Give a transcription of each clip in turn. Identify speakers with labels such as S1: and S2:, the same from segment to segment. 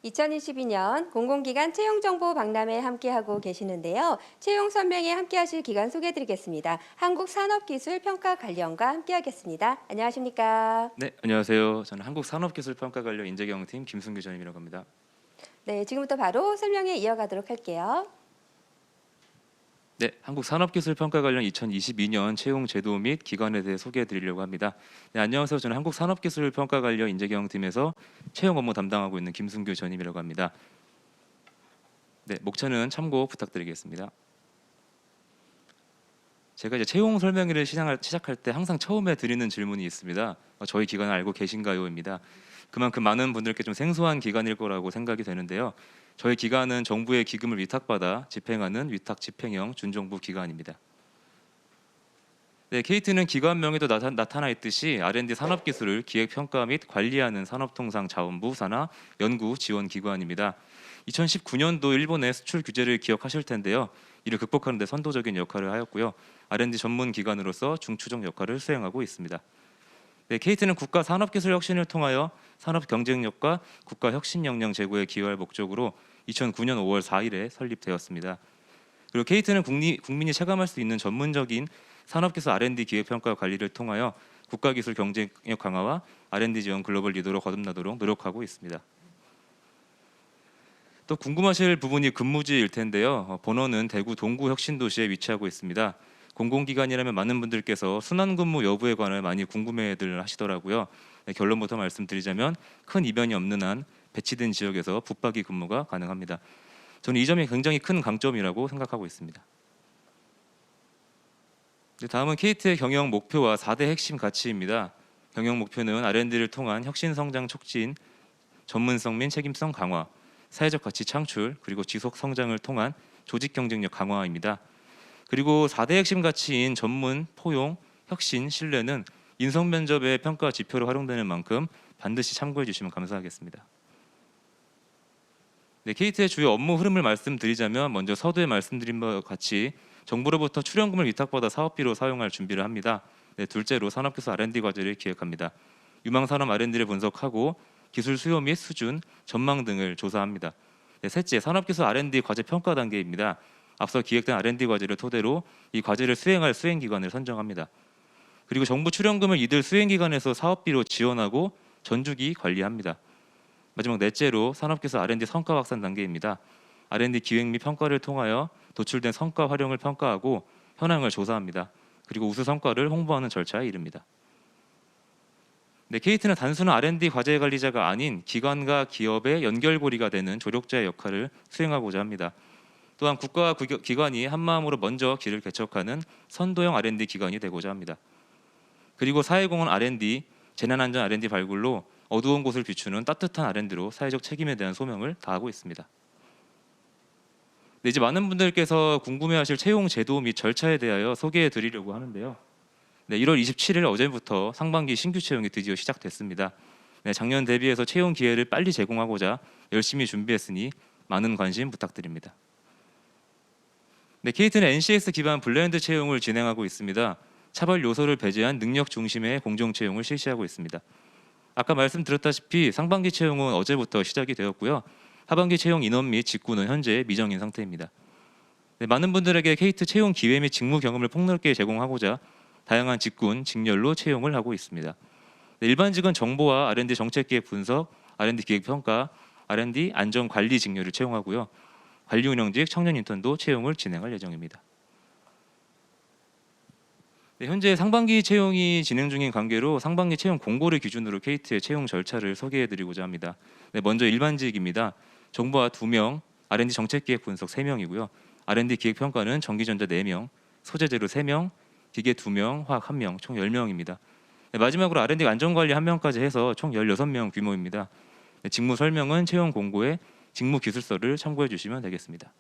S1: 2022년 공공기관 채용정보 박람회 함께하고 계시는데요. 채용 설명회 함께하실 기관 소개해드리겠습니다. 한국산업기술평가관련과 함께하겠습니다. 안녕하십니까?
S2: 네, 안녕하세요. 저는 한국산업기술평가관련 인재경영팀 김승규 전임이라고 합니다.
S1: 네, 지금부터 바로 설명회 이어가도록 할게요.
S2: 네, 한국산업기술평가관련 2022년 채용 제도 및 기관에 대해 소개해 드리려고 합니다. 네, 안녕하세요. 저는 한국산업기술평가관련 인재경영팀에서 채용 업무 담당하고 있는 김승규 전임이라고 합니다. 네, 목차는 참고 부탁드리겠습니다. 제가 이제 채용 설명회를 시작할 때 항상 처음에 드리는 질문이 있습니다. 저희 기관을 알고 계신가요?입니다. 그만큼 많은 분들께 좀 생소한 기관일 거라고 생각이 되는데요. 저희 기관은 정부의 기금을 위탁받아 집행하는 위탁 집행형 준정부 기관입니다. 네, KT는 기관명에도 나타나 있듯이 R&D 산업기술을 기획평가 및 관리하는 산업통상자원부 산하 연구지원기관입니다. 2019년도 일본의 수출 규제를 기억하실 텐데요. 이를 극복하는 데 선도적인 역할을 하였고요. R&D 전문 기관으로서 중추적 역할을 수행하고 있습니다. 네, KT는 국가 산업기술 혁신을 통하여 산업 경쟁력과 국가 혁신 역량 제고에 기여할 목적으로 2009년 5월 4일에 설립되었습니다. 그리고 KT는 국민이 체감할 수 있는 전문적인 산업기술 R&D 기획평가 관리를 통하여 국가기술 경쟁력 강화와 R&D 지원 글로벌 리더로 거듭나도록 노력하고 있습니다. 또 궁금하실 부분이 근무지일 텐데요. 본원은 대구 동구 혁신도시에 위치하고 있습니다. 공공기관이라면 많은 분들께서 순환근무 여부에 관해 많이 궁금해들 하시더라고요. 네, 결론부터 말씀드리자면 큰 이변이 없는 한 배치된 지역에서 붙박이 근무가 가능합니다. 저는 이 점이 굉장히 큰 강점이라고 생각하고 있습니다. 다음은 KT의 경영 목표와 4대 핵심 가치입니다. 경영 목표는 R&D를 통한 혁신 성장 촉진, 전문성 및 책임성 강화, 사회적 가치 창출, 그리고 지속 성장을 통한 조직 경쟁력 강화입니다. 그리고 4대 핵심 가치인 전문, 포용, 혁신, 신뢰는 인성 면접의 평가 지표로 활용되는 만큼 반드시 참고해 주시면 감사하겠습니다. 네, KT의 주요 업무 흐름을 말씀드리자면 먼저 서두에 말씀드린 바와 같이 정부로부터 출연금을 위탁받아 사업비로 사용할 준비를 합니다. 네, 둘째로 산업기술 R&D 과제를 기획합니다. 유망산업 R&D를 분석하고 기술 수요 및 수준, 전망 등을 조사합니다. 네, 셋째, 산업기술 R&D 과제 평가 단계입니다. 앞서 기획된 R&D 과제를 토대로 이 과제를 수행할 수행기관을 선정합니다. 그리고 정부 출연금을 이들 수행기관에서 사업비로 지원하고 전주기 관리합니다. 마지막 넷째로 산업기술 R&D 성과 확산 단계입니다. R&D 기획 및 평가를 통하여 도출된 성과 활용을 평가하고 현황을 조사합니다. 그리고 우수 성과를 홍보하는 절차에 이릅니다. 네, KT는 단순한 R&D 과제 관리자가 아닌 기관과 기업의 연결고리가 되는 조력자의 역할을 수행하고자 합니다. 또한 국가와 기관이 한마음으로 먼저 길을 개척하는 선도형 R&D 기관이 되고자 합니다. 그리고 사회공헌 R&D, 재난안전 R&D 발굴로 어두운 곳을 비추는 따뜻한 R&D로 사회적 책임에 대한 소명을 다하고 있습니다. 네, 이제 많은 분들께서 궁금해하실 채용 제도 및 절차에 대하여 소개해 드리려고 하는데요. 네, 1월 27일 어제부터 상반기 신규 채용이 드디어 시작됐습니다. 네, 작년 대비해서 채용 기회를 빨리 제공하고자 열심히 준비했으니 많은 관심 부탁드립니다. 네, KT는 NCS 기반 블렌드 채용을 진행하고 있습니다. 차별 요소를 배제한 능력 중심의 공정 채용을 실시하고 있습니다. 아까 말씀드렸다시피 상반기 채용은 어제부터 시작이 되었고요. 하반기 채용 인원 및 직구는 현재 미정인 상태입니다. 네, 많은 분들에게 KT 채용 기회 및 직무 경험을 폭넓게 제공하고자 다양한 직군, 직렬로 채용을 하고 있습니다. 네, 일반직은 정보와 R&D 정책기획 분석, R&D 기획 평가, R&D 안전 관리 직렬을 채용하고요. 관리 운영직 청년 인턴도 채용을 진행할 예정입니다. 네, 현재 상반기 채용이 진행 중인 관계로 상반기 채용 공고를 기준으로 KT의 채용 절차를 소개해드리고자 합니다. 네, 먼저 일반직입니다. 정보와 2명, R&D 정책기획 분석 3명이고요. R&D 기획평가는 전기전자 4명, 소재재료 3명, 기계 2명, 화학 1명, 총 10명입니다. 네, 마지막으로 R&D 안전관리 1명까지 해서 총 16명 규모입니다. 네, 직무 설명은 채용 공고에 직무 기술서를 참고해 주시면 되겠습니다.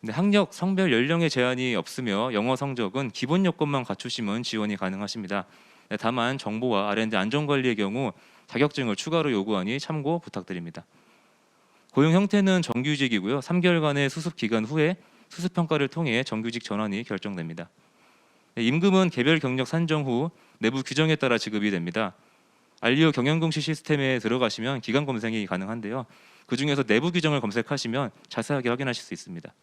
S2: 네, 학력, 성별, 연령의 제한이 없으며 영어 성적은 기본 요건만 갖추시면 지원이 가능하십니다. 네, 다만 정보와 R&D 안전관리의 경우 자격증을 추가로 요구하니 참고 부탁드립니다. 고용 형태는 정규직이고요. 3개월간의 수습 기간 후에 수습 평가를 통해 정규직 전환이 결정됩니다. 네, 임금은 개별 경력 산정 후 내부 규정에 따라 지급이 됩니다. 알리오 경영공시 시스템에 들어가시면 기관 검색이 가능한데요. 그 중에서 내부 규정을 검색하시면 자세하게 확인하실 수 있습니다.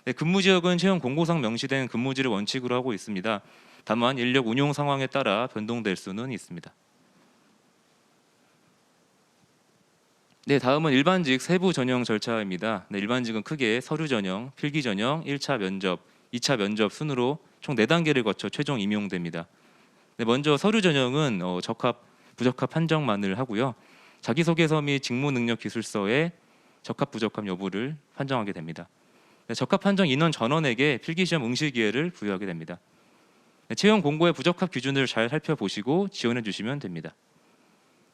S2: 네, 근무 지역은 채용 공고상 명시된 근무지를 원칙으로 하고 있습니다. 다만 인력 운용 상황에 따라 변동될 수는 있습니다. 네, 다음은 일반직 세부 전형 절차입니다. 네, 일반직은 크게 서류 전형, 필기 전형, 1차 면접, 2차 면접 순으로 총 4단계를 거쳐 최종 임용됩니다. 네, 먼저 서류 전형은 적합, 부적합 판정만을 하고요. 자기소개서 및 직무능력기술서에 적합, 부적합 여부를 판정하게 됩니다. 네, 적합 판정 인원 전원에게 필기시험 응시 기회를 부여하게 됩니다. 네, 채용 공고의 부적합 기준을 잘 살펴보시고 지원해 주시면 됩니다.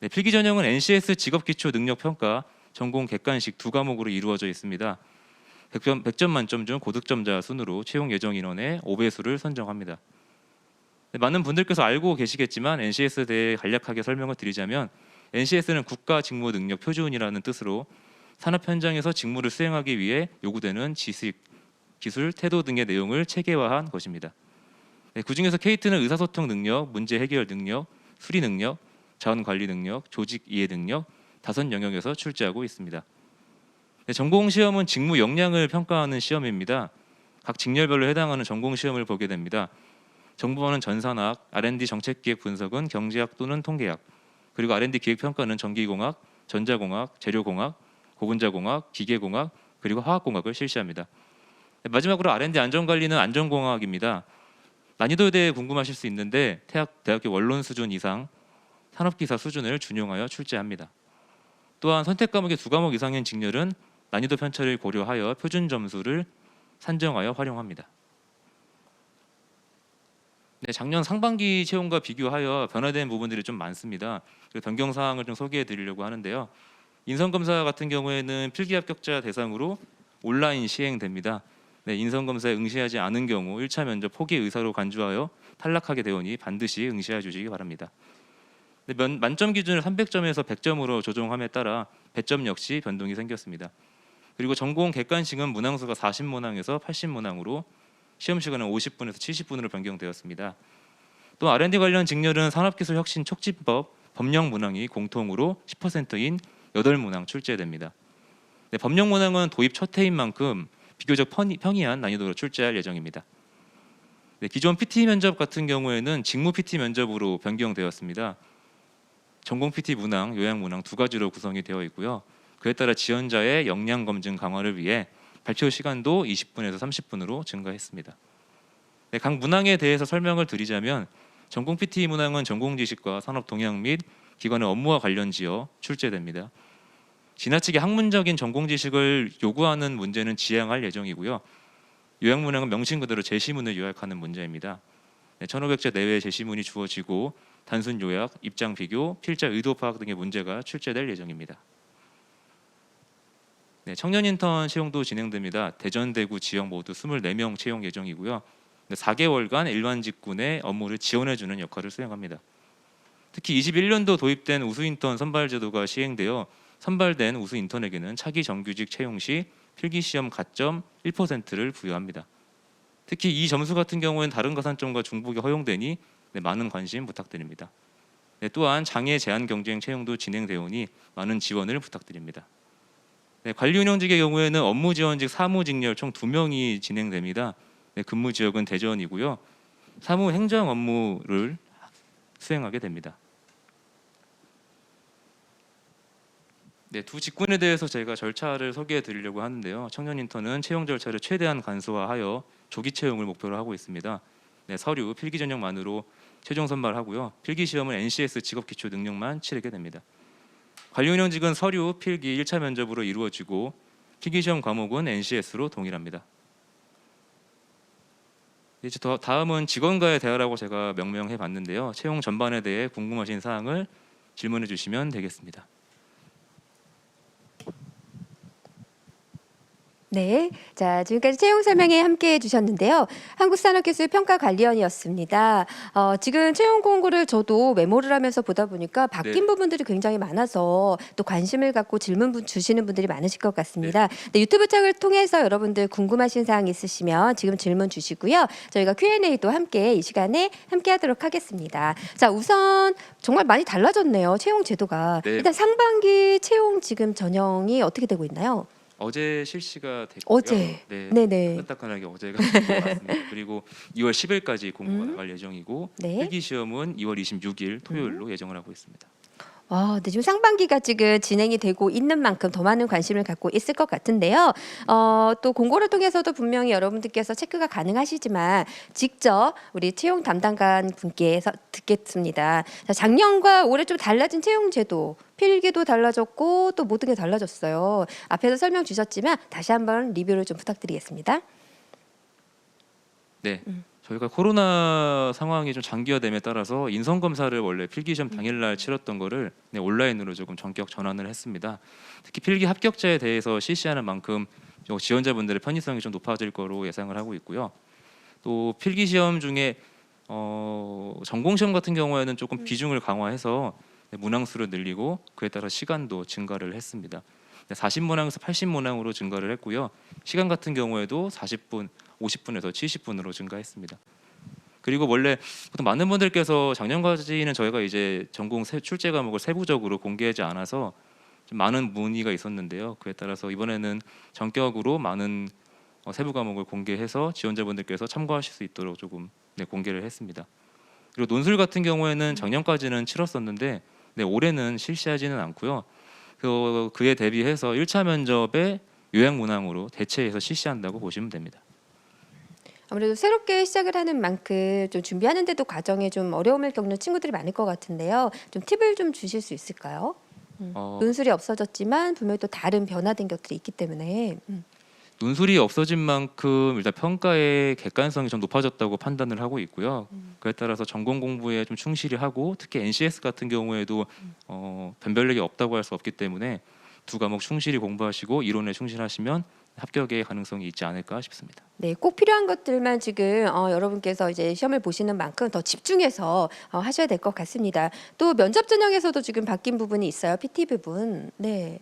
S2: 네, 필기 전형은 NCS 직업기초능력평가, 전공 객관식 두 과목으로 이루어져 있습니다. 100점 만점 중 고득점자 순으로 채용 예정 인원의 5배수를 선정합니다. 네, 많은 분들께서 알고 계시겠지만 NCS에 대해 간략하게 설명을 드리자면 NCS는 국가직무능력표준이라는 뜻으로 산업 현장에서 직무를 수행하기 위해 요구되는 지식, 기술, 태도 등의 내용을 체계화한 것입니다. 네, 그중에서 KT는 의사소통 능력, 문제 해결 능력, 수리 능력, 자원 관리 능력, 조직 이해 능력 5 영역에서 출제하고 있습니다. 네, 전공 시험은 직무 역량을 평가하는 시험입니다. 각 직렬별로 해당하는 전공 시험을 보게 됩니다. 정보원은 전산학, R&D 정책기획 분석은 경제학 또는 통계학, 그리고 R&D 기획평가는 전기공학, 전자공학, 재료공학, 고분자공학, 기계공학, 그리고 화학공학을 실시합니다. 네, 마지막으로 R&D 안전관리는 안전공학입니다. 난이도에 대해 궁금하실 수 있는데 대학교 원론 수준 이상 산업기사 수준을 준용하여 출제합니다. 또한 선택 과목의 2과목 이상인 직렬은 난이도 편차를 고려하여 표준 점수를 산정하여 활용합니다. 네, 작년 상반기 채용과 비교하여 변화된 부분들이 좀 많습니다. 그래서 변경 사항을 좀 소개해 드리려고 하는데요. 인성검사 같은 경우에는 필기 합격자 대상으로 온라인 시행됩니다. 네, 인성검사에 응시하지 않은 경우 1차 면접 포기 의사로 간주하여 탈락하게 되오니 반드시 응시해 주시기 바랍니다. 네, 만점 기준을 300점에서 100점으로 조정함에 따라 배점 역시 변동이 생겼습니다. 그리고 전공 객관식은 문항수가 40문항에서 80문항으로 시험 시간은 50분에서 70분으로 변경되었습니다. 또 R&D 관련 직렬은 산업기술혁신 촉진법 법령 문항이 공통으로 10%인 8문항 출제됩니다. 네, 법령 문항은 도입 첫 해인 만큼 비교적 평이한 난이도로 출제할 예정입니다. 네, 기존 PT 면접 같은 경우에는 직무 PT 면접으로 변경되었습니다. 전공 PT 문항, 요양 문항 2가지로 구성이 되어 있고요. 그에 따라 지원자의 역량 검증 강화를 위해 발표 시간도 20분에서 30분으로 증가했습니다. 네, 각 문항에 대해서 설명을 드리자면 전공 PT 문항은 전공 지식과 산업 동향 및 기관의 업무와 관련지어 출제됩니다. 지나치게 학문적인 전공 지식을 요구하는 문제는 지양할 예정이고요. 요약 문항은 명신 그대로 제시문을 요약하는 문제입니다. 네, 1500자 내외의 제시문이 주어지고 단순 요약, 입장 비교, 필자 의도 파악 등의 문제가 출제될 예정입니다. 네, 청년 인턴 채용도 진행됩니다. 대전, 대구 지역 모두 24명 채용 예정이고요. 4개월간 일반 직군의 업무를 지원해주는 역할을 수행합니다. 특히 21년도 도입된 우수 인턴 선발 제도가 시행되어 선발된 우수 인턴에게는 차기 정규직 채용 시 필기 시험 가점 1%를 부여합니다. 특히 이 점수 같은 경우에는 다른 가산점과 중복이 허용되니 네, 많은 관심 부탁드립니다. 네, 또한 장애 제한 경쟁 채용도 진행되오니 많은 지원을 부탁드립니다. 네, 관리운영직의 경우에는 업무지원직 사무직렬 총 2명이 진행됩니다. 네, 근무 지역은 대전이고요. 사무 행정 업무를 수행하게 됩니다. 네, 두 직군에 대해서 제가 절차를 소개해 드리려고 하는데요. 청년 인턴은 채용 절차를 최대한 간소화하여 조기 채용을 목표로 하고 있습니다. 네, 서류, 필기 전형만으로 최종 선발하고요. 필기 시험은 NCS 직업기초 능력만 치르게 됩니다. 관리운영직은 서류, 필기 1차 면접으로 이루어지고 필기 시험 과목은 NCS로 동일합니다. 이제 다음은 직원과의 대화라고 제가 명명해 봤는데요. 채용 전반에 대해 궁금하신 사항을 질문해 주시면 되겠습니다.
S1: 네, 자 지금까지 채용 설명에 함께해 주셨는데요. 한국산업기술평가관리원이었습니다. 지금 채용 공고를 저도 메모를 하면서 보다 보니까 바뀐
S2: 네.
S1: 부분들이 굉장히 많아서 또 관심을 갖고 주시는 분들이 많으실 것
S2: 네.
S1: 같습니다. 네, 유튜브 창을 통해서 여러분들 궁금하신 사항 있으시면 지금 질문 주시고요. 저희가 Q&A도 함께 이 시간에 함께하도록 하겠습니다. 자, 우선 정말 많이 달라졌네요. 채용 제도가.
S2: 네.
S1: 일단 상반기 채용 지금 전형이 어떻게 되고 있나요?
S2: 어제 실시가 됐고요.
S1: 어제.
S2: 네,
S1: 네네.
S2: 따끈따끈하게 어제가 된 것 같습니다. 그리고 2월 10일까지 공고가 나갈 예정이고
S1: 네.
S2: 필기 시험은 2월 26일 토요일로 예정을 하고 있습니다.
S1: 네, 지금 상반기가 지금 진행이 되고 있는 만큼 더 많은 관심을 갖고 있을 것 같은데요. 또 공고를 통해서도 분명히 여러분들께서 체크가 가능하시지만 직접 우리 채용 담당관 분께서 듣겠습니다. 자, 작년과 올해 좀 달라진 채용 제도, 필기도 달라졌고 또 모든 게 달라졌어요. 앞에서 설명 주셨지만 다시 한번 리뷰를 좀 부탁드리겠습니다.
S2: 네. 저희가 코로나 상황이 좀 장기화됨에 따라서 인성 검사를 원래 필기 시험 당일날 치렀던 거를 온라인으로 조금 전격 전환을 했습니다. 특히 필기 합격자에 대해서 실시하는 만큼 지원자분들의 편의성이 좀 높아질 거로 예상을 하고 있고요. 또 필기 시험 중에 전공 시험 같은 경우에는 조금 비중을 강화해서 문항수를 늘리고 그에 따라 시간도 증가를 했습니다. 40문항에서 80문항으로 증가를 했고요. 시간 같은 경우에도 40분, 50분에서 70분으로 증가했습니다. 그리고 원래 보통 많은 분들께서 작년까지는 저희가 이제 전공 출제 과목을 세부적으로 공개하지 않아서 좀 많은 문의가 있었는데요. 그에 따라서 이번에는 전격으로 많은 세부 과목을 공개해서 지원자분들께서 참고하실 수 있도록 조금 공개를 했습니다. 그리고 논술 같은 경우에는 작년까지는 치렀었는데 올해는 실시하지는 않고요. 그에 대비해서 1차 면접에 요약 문항으로 대체해서 실시한다고 보시면 됩니다.
S1: 아무래도 새롭게 시작을 하는 만큼 좀 준비하는데도 과정에 좀 어려움을 겪는 친구들이 많을 것 같은데요. 좀 팁을 좀 주실 수 있을까요? 논술이 없어졌지만 분명히 또 다른 변화된 것들이 있기 때문에.
S2: 논술이 없어진 만큼 일단 평가의 객관성이 좀 높아졌다고 판단을 하고 있고요. 그에 따라서 전공 공부에 좀 충실히 하고 특히 NCS 같은 경우에도 변별력이 없다고 할 수 없기 때문에 두 과목 충실히 공부하시고 이론에 충실하시면 합격의 가능성이 있지 않을까 싶습니다.
S1: 네, 꼭 필요한 것들만 지금 여러분께서 이제 시험을 보시는 만큼 더 집중해서 하셔야 될 것 같습니다. 또 면접 전형에서도 지금 바뀐 부분이 있어요. PT 부분. 네.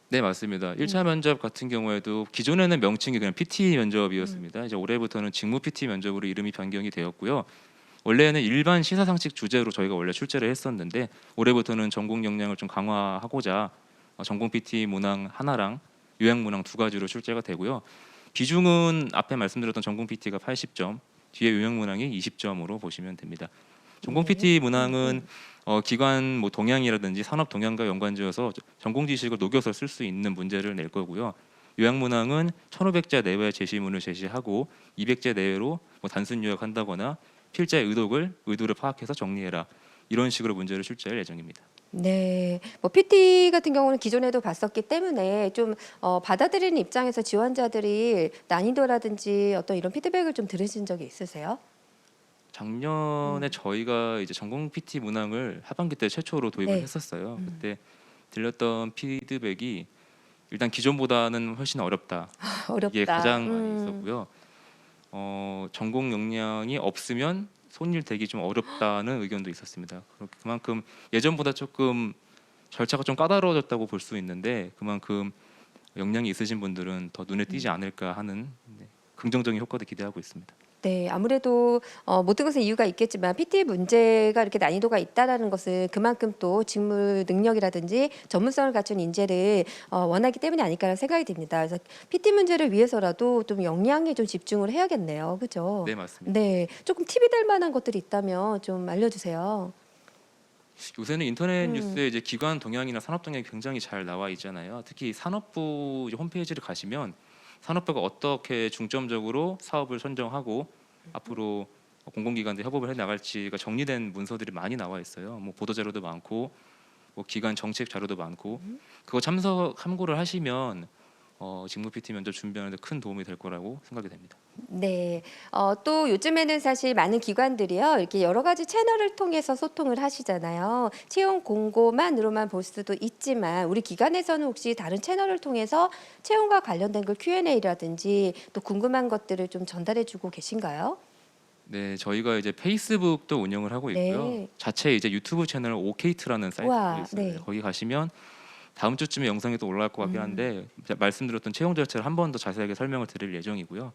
S2: 네, 맞습니다. 1차 면접 같은 경우에도 기존에는 명칭이 그냥 PT 면접이었습니다. 이제 올해부터는 직무 PT 면접으로 이름이 변경이 되었고요. 원래는 일반 시사상식 주제로 저희가 원래 출제를 했었는데 올해부터는 전공 역량을 좀 강화하고자 전공 PT 문항 하나랑 요약 문항 두 가지로 출제가 되고요. 비중은 앞에 말씀드렸던 전공 PT가 80점, 뒤에 요약 문항이 20점으로 보시면 됩니다. 전공 PT 문항은 기관 뭐 동향이라든지 산업 동향과 연관지어서 전공 지식을 녹여서 쓸 수 있는 문제를 낼 거고요. 요약 문항은 1,500자 내외 제시문을 제시하고 200자 내외로 뭐 단순 요약한다거나 필자의 의도를 파악해서 정리해라. 이런 식으로 문제를 출제할 예정입니다.
S1: 네, 뭐 PT 같은 경우는 기존에도 봤었기 때문에 좀 받아들이는 입장에서 지원자들이 난이도라든지 어떤 이런 피드백을 좀 들으신 적이 있으세요?
S2: 작년에 저희가 이제 전공 PT 문항을 하반기 때 최초로 도입을
S1: 네.
S2: 했었어요. 그때 들렸던 피드백이 일단 기존보다는 훨씬 어렵다.
S1: 어렵다.
S2: 이게 가장 많이 있었고요. 전공 역량이 없으면 손일 대기 좀 어렵다는 의견도 있었습니다. 그만큼 예전보다 조금 절차가 좀 까다로워졌다고 볼 수 있는데 그만큼 역량이 있으신 분들은 더 눈에 띄지 않을까 하는 긍정적인 효과도 기대하고 있습니다.
S1: 네, 아무래도 모든 것에 이유가 있겠지만 PT 문제가 이렇게 난이도가 있다라는 것은 그만큼 또 직무 능력이라든지 전문성을 갖춘 인재를 원하기 때문이 아닐까라는 생각이 듭니다. 그래서 PT 문제를 위해서라도 좀 역량에 좀 집중을 해야겠네요. 그죠?
S2: 네, 맞습니다.
S1: 네, 조금 팁이 될 만한 것들이 있다면 좀 알려주세요.
S2: 요새는 인터넷 뉴스에 이제 기관 동향이나 산업 동향이 굉장히 잘 나와 있잖아요. 특히 산업부 이제 홈페이지를 가시면 산업부가 어떻게 중점적으로 사업을 선정하고 앞으로 공공기관들 협업을 해 나갈지가 정리된 문서들이 많이 나와 있어요. 뭐 보도 자료도 많고 뭐 기관 정책 자료도 많고 그거 참고를 하시면 직무 PT 면접 준비하는 데 큰 도움이 될 거라고 생각이 됩니다.
S1: 네. 또 요즘에는 사실 많은 기관들이요. 이렇게 여러 가지 채널을 통해서 소통을 하시잖아요. 채용 공고만으로만 볼 수도 있지만 우리 기관에서는 혹시 다른 채널을 통해서 채용과 관련된 걸 Q&A라든지 또 궁금한 것들을 좀 전달해 주고 계신가요?
S2: 네, 저희가 이제 페이스북도 운영을 하고 있고요.
S1: 네.
S2: 자체 이제 유튜브 채널 오케이트라는 사이트가
S1: 와,
S2: 있어요.
S1: 네.
S2: 거기 가시면 다음 주쯤에 영상이 또 올라갈 것 같긴 한데 제가 말씀드렸던 채용 절차를 한 번 더 자세하게 설명을 드릴 예정이고요.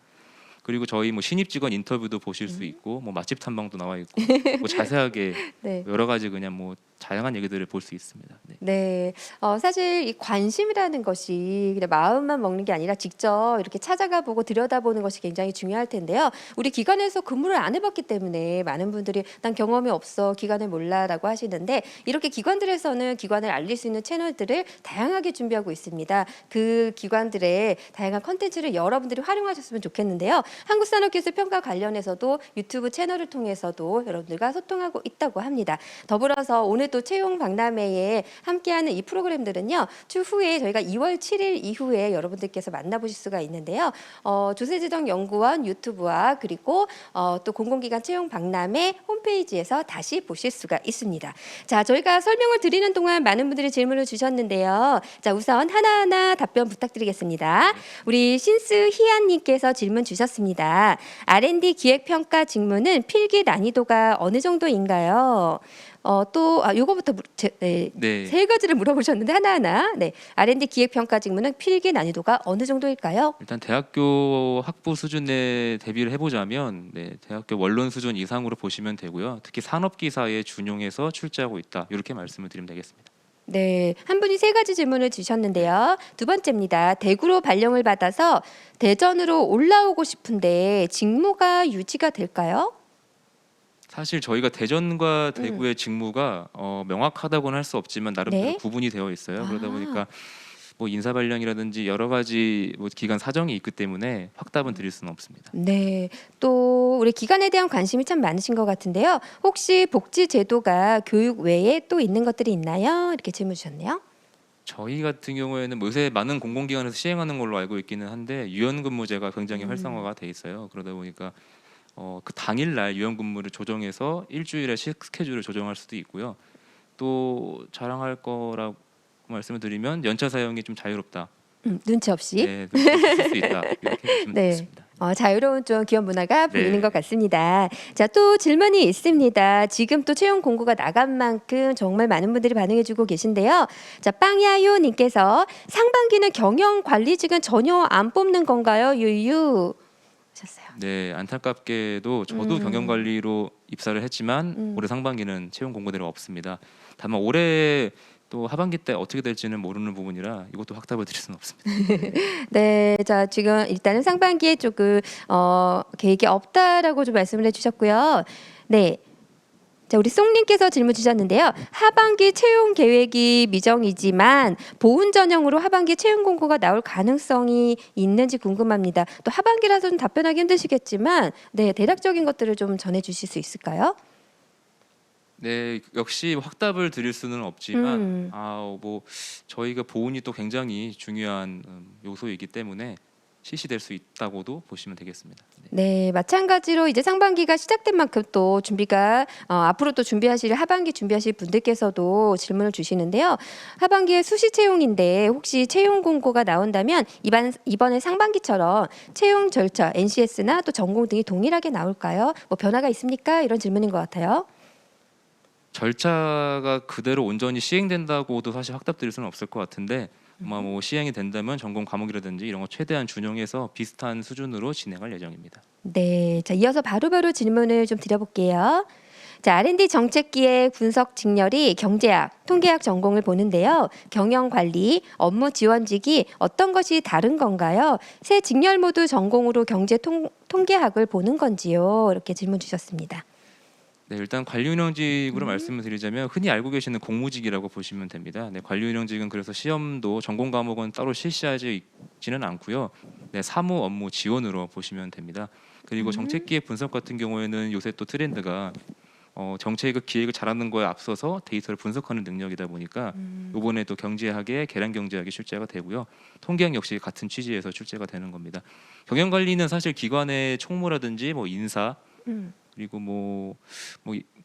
S2: 그리고 저희 뭐 신입 직원 인터뷰도 보실 수 있고 뭐 맛집 탐방도 나와 있고 뭐 자세하게
S1: 네.
S2: 여러 가지 그냥 뭐 다양한 얘기들을 볼 수 있습니다. 네.
S1: 네. 사실 이 관심이라는 것이 그냥 마음만 먹는 게 아니라 직접 이렇게 찾아가 보고 들여다보는 것이 굉장히 중요할 텐데요. 우리 기관에서 근무를 안 해봤기 때문에 많은 분들이 난 경험이 없어, 기관을 몰라라고 하시는데 이렇게 기관들에서는 기관을 알릴 수 있는 채널들을 다양하게 준비하고 있습니다. 그 기관들의 다양한 컨텐츠를 여러분들이 활용하셨으면 좋겠는데요. 한국산업기술평가 관련해서도 유튜브 채널을 통해서도 여러분들과 소통하고 있다고 합니다. 더불어서 오늘 또 채용 박람회에 함께하는 이 프로그램들은요. 추후에 저희가 2월 7일 이후에 여러분들께서 만나보실 수가 있는데요. 조세지정연구원 유튜브와 그리고 또 공공기관 채용 박람회 홈페이지에서 다시 보실 수가 있습니다. 자, 저희가 설명을 드리는 동안 많은 분들이 질문을 주셨는데요. 자, 우선 하나하나 답변 부탁드리겠습니다. 우리 신스 희안님께서 질문 주셨습니다. R&D 기획평가 직무는 필기 난이도가 어느 정도인가요? 요거부터 네,
S2: 네.
S1: 세 가지를 물어보셨는데 하나하나. 네, R&D 기획평가 직무는 필기 난이도가 어느 정도일까요?
S2: 일단 대학교 학부 수준에 대비를 해보자면 대학교 원론 수준 이상으로 보시면 되고요. 특히 산업기사에 준용해서 출제하고 있다. 이렇게 말씀을 드리면 되겠습니다.
S1: 네, 한 분이 세 가지 질문을 주셨는데요. 두 번째입니다. 대구로 발령을 받아서 대전으로 올라오고 싶은데 직무가 유지가 될까요?
S2: 사실 저희가 대전과 대구의 직무가 명확하다고는 할 수 없지만 나름대로
S1: 네.
S2: 구분이 되어 있어요. 그러다
S1: 아.
S2: 보니까 뭐 인사 발령이라든지 여러 가지 뭐 기간 사정이 있기 때문에 확답은 드릴 수는 없습니다.
S1: 네, 또 우리 기관에 대한 관심이 참 많으신 것 같은데요. 혹시 복지 제도가 교육 외에 또 있는 것들이 있나요? 이렇게 질문 주셨네요.
S2: 저희 같은 경우에는 뭐 요새 많은 공공기관에서 시행하는 걸로 알고 있기는 한데 유연근무제가 굉장히 활성화가 돼 있어요. 그러다 보니까 그 당일날 유연근무를 조정해서 일주일에 스케줄을 조정할 수도 있고요. 또 자랑할 거라고 말씀을 드리면 연차 사용이 좀 자유롭다.
S1: 눈치 없이.
S2: 네, 쓸 수 있다. 이렇게 보시면
S1: 네.
S2: 되겠습니다.
S1: 자유로운 좀 기업 문화가 보이는
S2: 네.
S1: 것 같습니다. 자, 또 질문이 있습니다. 지금 또 채용 공고가 나간 만큼 정말 많은 분들이 반응해주고 계신데요. 자, 빵야요님께서 상반기는 경영 관리직은 전혀 안 뽑는 건가요? 유유 하셨어요.
S2: 네, 안타깝게도 저도 경영관리로 입사를 했지만 올해 상반기는 채용 공고대로 없습니다. 다만 올해 또 하반기 때 어떻게 될지는 모르는 부분이라 이것도 확답을 드릴 수는 없습니다.
S1: 네, 자 지금 일단은 상반기에 조금 계획이 없다라고 좀 말씀을 해주셨고요. 네. 자, 우리 송님께서 질문 주셨는데요. 하반기 채용 계획이 미정이지만 보훈 전형으로 하반기 채용 공고가 나올 가능성이 있는지 궁금합니다. 또 하반기라서 좀 답변하기 힘드시겠지만, 네, 대략적인 것들을 좀 전해주실 수 있을까요?
S2: 네, 역시 확답을 드릴 수는 없지만 뭐 저희가 보훈이 또 굉장히 중요한 요소이기 때문에 실시될 수 있다고도 보시면 되겠습니다. 네.
S1: 네, 마찬가지로 이제 상반기가 시작된 만큼 또 준비가 앞으로 또 준비하실 하반기 준비하실 분들께서도 질문을 주시는데요. 하반기에 수시 채용인데 혹시 채용 공고가 나온다면 이번에 상반기처럼 채용 절차 NCS나 또 전공 등이 동일하게 나올까요? 뭐 변화가 있습니까? 이런 질문인 것 같아요.
S2: 절차가 그대로 온전히 시행된다고도 사실 확답드릴 수는 없을 것 같은데 아마 뭐 시행이 된다면 전공 과목이라든지 이런 거 최대한 준용해서 비슷한 수준으로 진행할 예정입니다.
S1: 네, 자 이어서 바로바로 질문을 좀 드려볼게요. 자, R&D 정책기획 분석 직렬이 경제학, 통계학 전공을 보는데요. 경영 관리, 업무 지원직이 어떤 것이 다른 건가요? 세 직렬 모두 전공으로 경제 통계학을 보는 건지요? 이렇게 질문 주셨습니다.
S2: 네, 일단 관리운영직으로 말씀을 드리자면 흔히 알고 계시는 공무직이라고 보시면 됩니다. 네, 관리운영직은 그래서 시험도 전공 과목은 따로 실시하지 있지는 않고요. 네, 사무 업무 지원으로 보시면 됩니다. 그리고 정책기획 분석 같은 경우에는 요새 또 트렌드가 정책의 기획을 잘하는 거에 앞서서 데이터를 분석하는 능력이다 보니까 이번에 또 경제학의 계량 경제학이 출제가 되고요. 통계학 역시 같은 취지에서 출제가 되는 겁니다. 경영 관리는 사실 기관의 총무라든지 뭐 인사
S1: 음.
S2: 그리고 뭐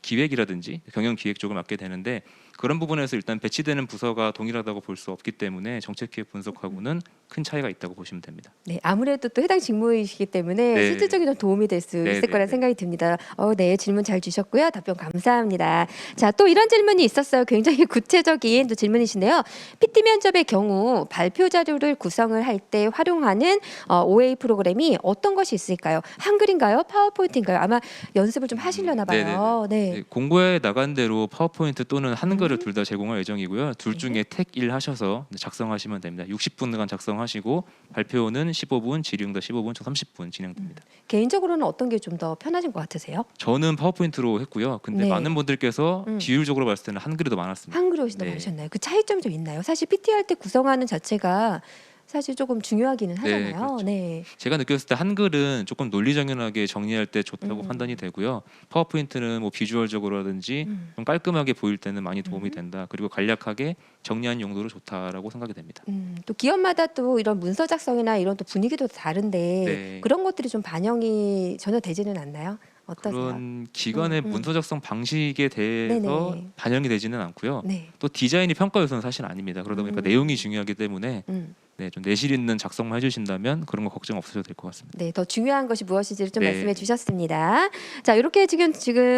S2: 기획이라든지 경영 기획 쪽을 맡게 되는데 그런 부분에서 일단 배치되는 부서가 동일하다고 볼 수 없기 때문에 정책 기획 분석하고는 큰 차이가 있다고 보시면 됩니다.
S1: 네, 아무래도 또 해당 직무이시기 때문에
S2: 네.
S1: 실질적인 좀 도움이 될 수
S2: 네,
S1: 있을
S2: 네,
S1: 거라는
S2: 네.
S1: 생각이 듭니다. 네, 질문 잘 주셨고요. 답변 감사합니다. 자, 또 이런 질문이 있었어요. 굉장히 구체적인 또 질문이신데요. PT 면접의 경우 발표 자료를 구성을 할 때 활용하는 OA 프로그램이 어떤 것이 있을까요? 한글인가요? 파워포인트인가요? 아마 연습을 좀 하시려나 봐요. 네.
S2: 네, 공고에 나간 대로 파워포인트 또는 한글을 둘 다 제공할 예정이고요. 둘 중에 택 1 하셔서 작성하시면 됩니다. 60분간 작성하시고 발표는 15분, 질의응답 15분, 총 30분 진행됩니다.
S1: 개인적으로는 어떤 게 좀 더 편하신 것 같으세요?
S2: 저는 파워포인트로 했고요. 근데
S1: 네.
S2: 많은 분들께서
S1: 음.
S2: 비율적으로 봤을 때는 한글이 더 많았습니다.
S1: 한글로 훨씬 더
S2: 네.
S1: 많으셨나요? 그 차이점이 좀 있나요? 사실 PT 할 때 구성하는 자체가 사실 조금 중요하기는 하잖아요.
S2: 그렇죠.
S1: 네.
S2: 제가 느꼈을 때 한글은 조금 논리정연하게 정리할 때 좋다고 판단이 되고요. 파워포인트는 뭐 비주얼적으로라든지 좀 깔끔하게 보일 때는 많이 도움이 된다. 그리고 간략하게 정리한 용도로 좋다라고 생각이 됩니다.
S1: 또 기업마다 또 이런 문서 작성이나 이런 또 분위기도 다른데
S2: 네.
S1: 그런 것들이 좀 반영이 전혀 되지는 않나요? 어떠세요?
S2: 그런 기관의 문서 작성 방식에 대해서
S1: 네네.
S2: 반영이 되지는 않고요.
S1: 네.
S2: 또 디자인이 평가 요소는 사실 아닙니다. 그러다 보니까 내용이 중요하기 때문에
S1: 음.
S2: 네, 좀 내실 있는 작성만 해주신다면 그런 거 걱정 없으셔도 될 것 같습니다.
S1: 네, 더 중요한 것이 무엇인지를 좀
S2: 네.
S1: 말씀해 주셨습니다. 자, 이렇게 지금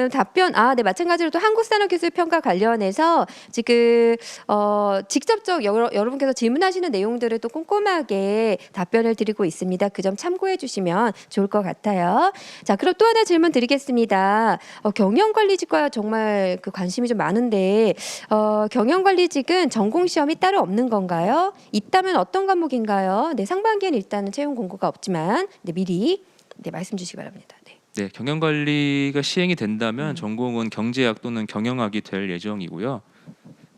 S1: 답변, 네, 마찬가지로 또 한국산업기술평가 관련해서 지금 직접적 여러분께서 질문하시는 내용들을 또 꼼꼼하게 답변을 드리고 있습니다. 그 점 참고해 주시면 좋을 것 같아요. 자, 그럼 또 하나 질문 드리겠습니다. 경영관리직과 정말 그 관심이 좀 많은데 경영관리직은 전공 시험이 따로 없는 건가요? 있다면 어떤 과목인가요? 네, 상반기에는 일단은 채용 공고가 없지만 미리 말씀 주시기 바랍니다. 네.
S2: 네, 경영관리가 시행이 된다면 전공은 경제학 또는 경영학이 될 예정이고요.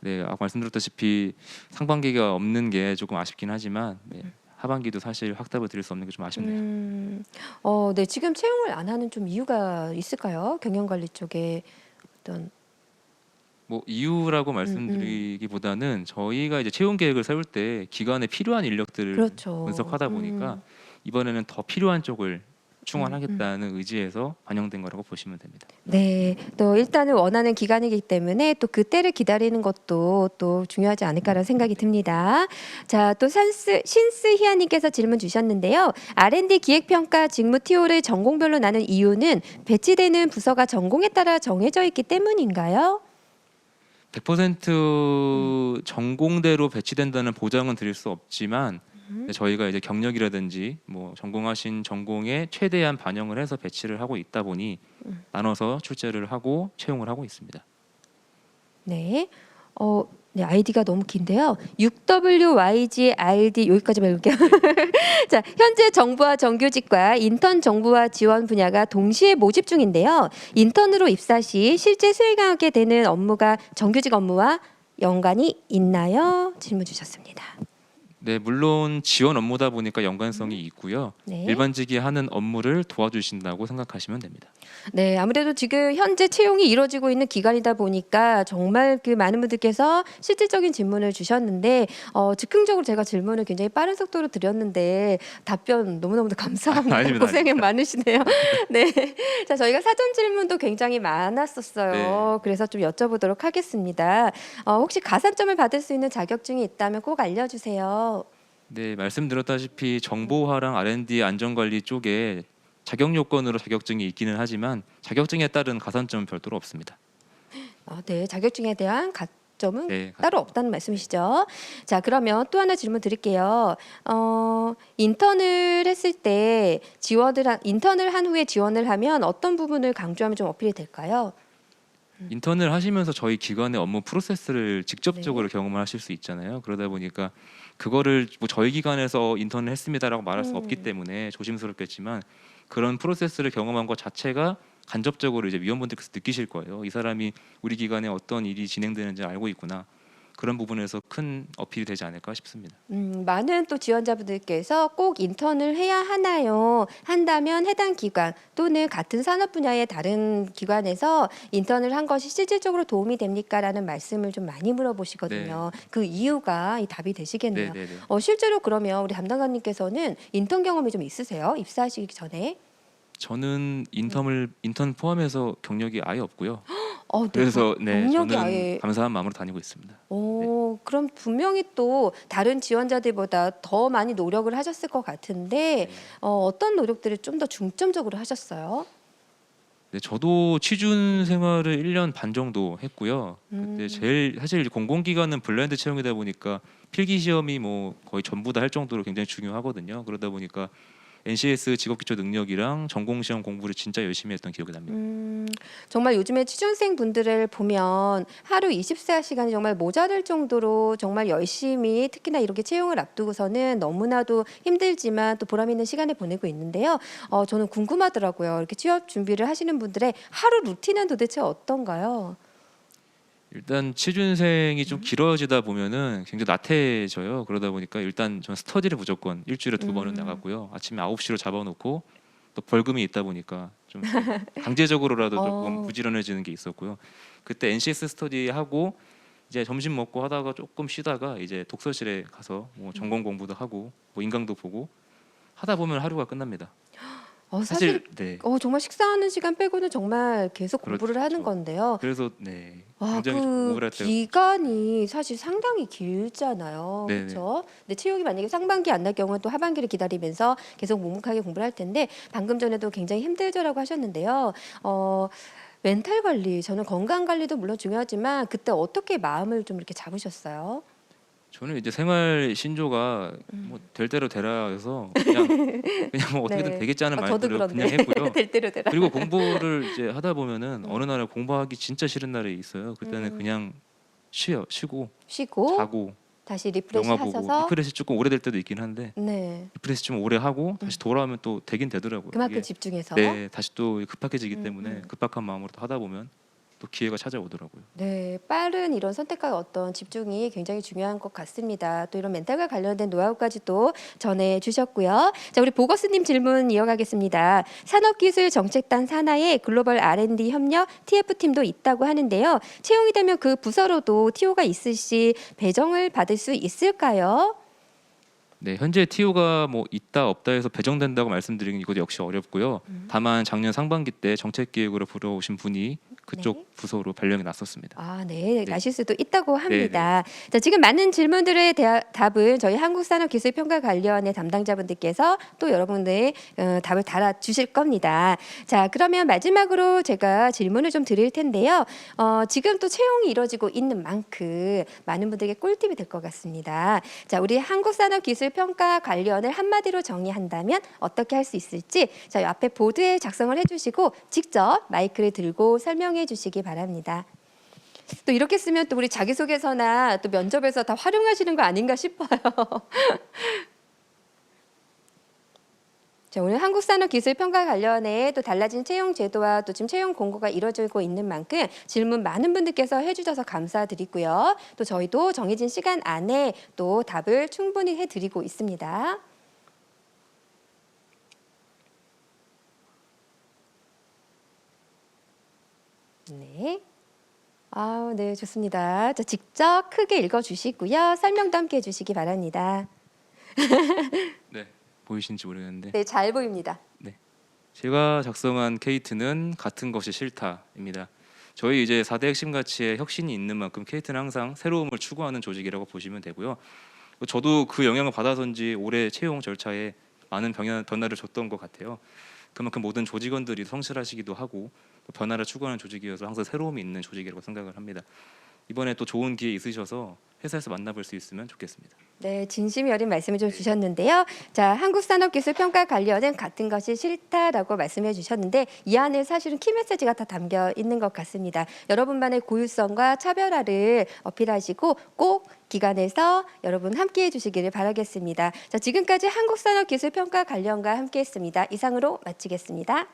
S2: 네, 아까 말씀드렸다시피 상반기가 없는 게 조금 아쉽긴 하지만 하반기도 사실 확답을 드릴 수 없는 게 좀 아쉽네요.
S1: 네, 지금 채용을 안 하는 좀 이유가 있을까요? 경영관리 쪽에 어떤
S2: 뭐 이유라고 말씀드리기보다는 저희가 이제 채용 계획을 세울 때 기관에 필요한 인력들을
S1: 그렇죠.
S2: 분석하다 보니까 이번에는 더 필요한 쪽을 충원하겠다는 의지에서 반영된 거라고 보시면 됩니다.
S1: 네, 또 일단은 원하는 기간이기 때문에 또 그때를 기다리는 것도 또 중요하지 않을까라는 생각이 듭니다. 자, 또 신스희아님께서 질문 주셨는데요. R&D 기획평가 직무 TO를 전공별로 나눈 이유는 배치되는 부서가 전공에 따라 정해져 있기 때문인가요?
S2: 100% 전공대로 배치된다는 보장은 드릴 수 없지만 저희가 이제 경력이라든지 뭐 전공하신 전공에 최대한 반영을 해서 배치를 하고 있다 보니 나눠서 출제를 하고 채용을 하고 있습니다.
S1: 네. 네, 아이디가 너무 긴데요. 6WYGRD 여기까지만 읽을게요. 자, 현재 정부와 정규직과 인턴 정부와 지원 분야가 동시에 모집 중인데요. 인턴으로 입사 시 실제 수행하게 되는 업무가 정규직 업무와 연관이 있나요? 질문 주셨습니다.
S2: 네, 물론 지원 업무다 보니까 연관성이 있고요.
S1: 네.
S2: 일반직이 하는 업무를 도와주신다고 생각하시면 됩니다.
S1: 네, 아무래도 지금 현재 채용이 이루어지고 있는 기간이다 보니까 정말 그 많은 분들께서 실질적인 질문을 주셨는데 즉흥적으로 제가 질문을 굉장히 빠른 속도로 드렸는데 답변 너무너무 감사합니다.
S2: 아닙니다,
S1: 고생이
S2: 아닙니다.
S1: 많으시네요. 네, 자 저희가 사전 질문도 굉장히 많았었어요.
S2: 네.
S1: 그래서 좀 여쭤보도록 하겠습니다. 혹시 가산점을 받을 수 있는 자격증이 있다면 꼭 알려주세요.
S2: 네, 말씀드렸다시피 정보화랑 R&D 안전관리 쪽에 자격 요건으로 자격증이 있기는 하지만 자격증에 따른 가산점은 별도로 없습니다.
S1: 네, 자격증에 대한 가점은
S2: 네,
S1: 따로 없다는 말씀이시죠. 자, 그러면 또 하나 질문 드릴게요. 인턴을 했을 때 인턴을 한 후에 지원을 하면 어떤 부분을 강조하면 좀 어필이 될까요?
S2: 인턴을 하시면서 저희 기관의 업무 프로세스를 직접적으로 경험을 하실 수 있잖아요. 그러다 보니까 그거를 뭐 저희 기관에서 인턴을 했습니다라고 말할 수 없기 때문에 조심스럽겠지만 그런 프로세스를 경험한 것 자체가 간접적으로 이제 위원분들께서 느끼실 거예요. 이 사람이 우리 기관에 어떤 일이 진행되는지 알고 있구나. 그런 부분에서 큰 어필이 되지 않을까 싶습니다.
S1: 많은 또 지원자분들께서 꼭 인턴을 해야 하나요? 한다면 해당 기관 또는 같은 산업 분야의 다른 기관에서 인턴을 한 것이 실질적으로 도움이 됩니까? 라는 말씀을 좀 많이 물어보시거든요. 그 이유가 이 답이 되시겠네요.
S2: 네.
S1: 실제로 그러면 우리 담당관님께서는 인턴 경험이 좀 있으세요? 입사하시기 전에?
S2: 저는 인턴 포함해서 경력이 아예 없고요.
S1: 네,
S2: 그래서
S1: 경력이
S2: 저는
S1: 아예
S2: 감사한 마음으로 다니고 있습니다.
S1: 그럼 분명히 또 다른 지원자들보다 더 많이 노력을 하셨을 것 같은데 어떤 노력들을 좀 더 중점적으로 하셨어요?
S2: 네, 저도 취준 생활을 1년 반 정도 했고요. 그때 제일 사실 공공기관은 블라인드 채용이다 보니까 필기 시험이 뭐 거의 전부 다 할 정도로 굉장히 중요하거든요. 그러다 보니까 NCS 직업기초 능력이랑 전공 시험 공부를 진짜 열심히 했던 기억이 납니다.
S1: 정말 요즘에 취준생 분들을 보면 하루 24시간이 정말 모자랄 정도로 정말 열심히 특히나 이렇게 채용을 앞두고서는 너무나도 힘들지만 또 보람 있는 시간을 보내고 있는데요. 저는 궁금하더라고요. 이렇게 취업 준비를 하시는 분들의 하루 루틴은 도대체 어떤가요?
S2: 일단 취준생이 좀 길어지다 보면은 굉장히 나태해져요. 그러다 보니까 일단 전 스터디를 무조건 일주일에 2번은 나가고요. 아침에 9시로 잡아놓고 또 벌금이 있다 보니까 좀 강제적으로라도 조금 부지런해지는 게 있었고요. 그때 NCS 스터디 하고 이제 점심 먹고 하다가 조금 쉬다가 이제 독서실에 가서 뭐 전공 공부도 하고 뭐 인강도 보고 하다 보면 하루가 끝납니다.
S1: 사실
S2: 네.
S1: 정말 식사하는 시간 빼고는 정말 계속 공부를 하는
S2: 그렇죠.
S1: 건데요.
S2: 그래서 굉장히 좀
S1: 그
S2: 우울할 때가
S1: 기간이 사실 상당히 길잖아요.
S2: 네네.
S1: 그렇죠? 근데 채용이 만약에 상반기 안 날 경우는 또 하반기를 기다리면서 계속 묵묵하게 공부를 할 텐데 방금 전에도 굉장히 힘들죠라고 하셨는데요. 멘탈 관리, 저는 건강 관리도 물론 중요하지만 그때 어떻게 마음을 좀 이렇게 잡으셨어요?
S2: 저는 이제 생활 신조가 뭐 될 대로 되라 해서 그냥 뭐 어떻게든
S1: 네.
S2: 되겠지 하는
S1: 저도
S2: 마인드로
S1: 그런데
S2: 그냥 했고요.
S1: 될 대로 되라.
S2: 그리고 공부를 이제 하다 보면은 어느 날에 공부하기 진짜 싫은 날이 있어요. 그때는 그냥 쉬고
S1: 쉬고
S2: 자고
S1: 다시 리프레시
S2: 영화 보고
S1: 하셔서
S2: 리프레시 조금 오래될 때도 있긴 한데
S1: 네.
S2: 리프레시 좀 오래 하고 다시 돌아오면 또 되긴 되더라고요.
S1: 그만큼
S2: 이게
S1: 집중해서
S2: 다시 또 급박해지기 때문에 급박한 마음으로 또 하다 보면 또 기회가 찾아오더라고요.
S1: 네, 빠른 이런 선택과 어떤 집중이 굉장히 중요한 것 같습니다. 또 이런 멘탈과 관련된 노하우까지 또 전해 주셨고요. 자, 우리 보거스님 질문 이어가겠습니다. 산업기술정책단 산하에 글로벌 R&D 협력 TF팀도 있다고 하는데요. 채용이 되면 그 부서로도 TO가 있을 배정을 받을 수 있을까요?
S2: 네, 현재 TO가 뭐 있다 없다 해서 배정된다고 말씀드리긴 이것도 역시 어렵고요. 다만 작년 상반기 때 정책기획으로 불러오신 분이 그쪽 부서로 발령이 났었습니다.
S1: 네,
S2: 네.
S1: 나실 수도 있다고 합니다. 자, 지금 많은 질문들의 답은 저희 한국산업기술평가관리원의 담당자분들께서 또 여러분들 답을 달아주실 겁니다. 자, 그러면 마지막으로 제가 질문을 좀 드릴 텐데요. 지금 또 채용이 이루어지고 있는 만큼 많은 분들에게 꿀팁이 될 것 같습니다. 자, 우리 한국산업기술평가관리원을 한마디로 정의한다면 어떻게 할 수 있을지 저희 앞에 보드에 작성을 해주시고 직접 마이크를 들고 설명해 주시기 바랍니다. 또 이렇게 쓰면 또 우리 자기소개서나 또 면접에서 다 활용하시는 거 아닌가 싶어요. 자, 오늘 한국산업기술평가관련해 또 달라진 채용 제도와 또 지금 채용 공고가 이루어지고 있는 만큼 질문 많은 분들께서 해주셔서 감사드리고요. 또 저희도 정해진 시간 안에 또 답을 충분히 해드리고 있습니다. 네. 네, 좋습니다. 자, 직접 크게 읽어주시고요. 설명도 함께 해주시기 바랍니다.
S2: 네, 보이시는지 모르겠는데
S1: 네, 잘 보입니다.
S2: 제가 작성한 케이트는 같은 것이 싫다입니다. 저희 이제 4대 핵심 가치에 혁신이 있는 만큼 케이트는 항상 새로움을 추구하는 조직이라고 보시면 되고요. 저도 그 영향을 받아서인지 올해 채용 절차에 많은 변화를 줬던 것 같아요. 그만큼 모든 조직원들이 성실하시기도 하고 변화를 추구하는 조직이어서 항상 새로움이 있는 조직이라고 생각을 합니다. 이번에 또 좋은 기회 있으셔서 회사에서 만나볼 수 있으면 좋겠습니다.
S1: 네, 진심이 어린 말씀을 좀 주셨는데요. 자, 한국산업기술평가관리원은 같은 것이 싫다라고 말씀해 주셨는데 이 안에 사실은 키메시지가 다 담겨 있는 것 같습니다. 여러분만의 고유성과 차별화를 어필하시고 꼭 기관에서 여러분 함께해 주시기를 바라겠습니다. 자, 지금까지 한국산업기술평가관리원과 함께했습니다. 이상으로 마치겠습니다.